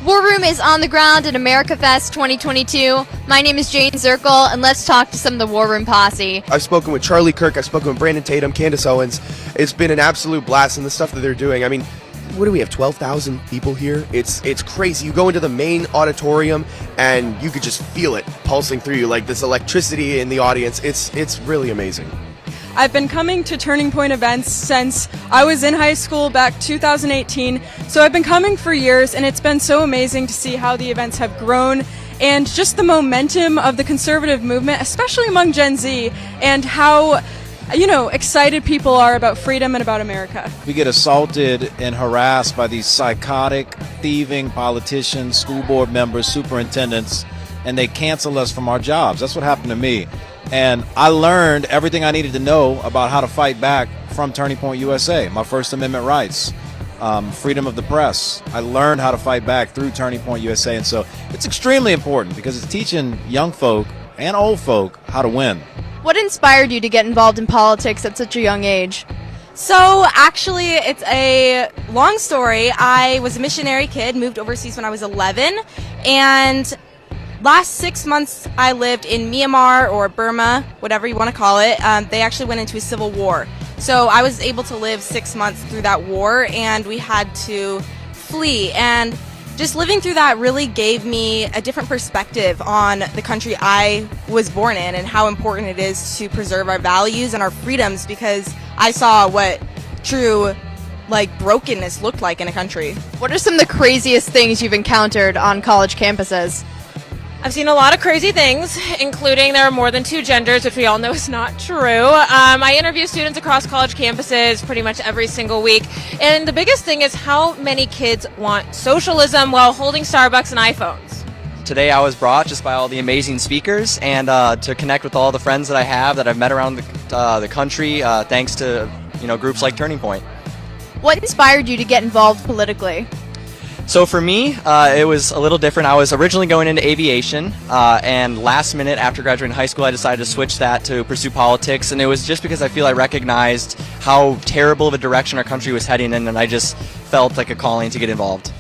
War Room is on the ground at America Fest 2022. My name is Jayne Zirkle, and let's talk to some of the War Room posse. I've spoken with Charlie Kirk, I've spoken with Brandon Tatum, Candace Owens. It's been an absolute blast, and the stuff that they're doing. I mean, what do we have, 12,000 people here? It's crazy. You go into the main auditorium, and you could just feel it pulsing through you, like this electricity in the audience. It's really amazing. I've been coming to Turning Point events since I was in high school back 2018, so I've been coming for years, and it's been so amazing to see how the events have grown and just the momentum of the conservative movement, especially among Gen Z, and how, excited people are about freedom and about America. We get assaulted and harassed by these psychotic, thieving politicians, school board members, superintendents, and they cancel us from our jobs. That's what happened to me. And I learned everything I needed to know about how to fight back from Turning Point USA, my First Amendment rights, freedom of the press. I learned how to fight back through Turning Point USA, and so it's extremely important because it's teaching young folk and old folk how to win. What inspired you to get involved in politics at such a young age? So actually, it's a long story. I was a missionary kid, moved overseas when I was 11, and last 6 months I lived in Myanmar or Burma, whatever you want to call it. They actually went into a civil war. So I was able to live 6 months through that war, and we had to flee. And just living through that really gave me a different perspective on the country I was born in and how important it is to preserve our values and our freedoms, because I saw what true brokenness looked like in a country. What are some of the craziest things you've encountered on college campuses? I've seen a lot of crazy things, including there are more than two genders, which we all know is not true. I interview students across college campuses pretty much every single week, and the biggest thing is how many kids want socialism while holding Starbucks and iPhones. Today I was brought just by all the amazing speakers and to connect with all the friends that I have that I've met around the country thanks to groups like Turning Point. What inspired you to get involved politically? So for me, it was a little different. I was originally going into aviation, and last minute after graduating high school, I decided to switch that to pursue politics, and it was just because I feel I recognized how terrible of a direction our country was heading in, and I just felt like a calling to get involved.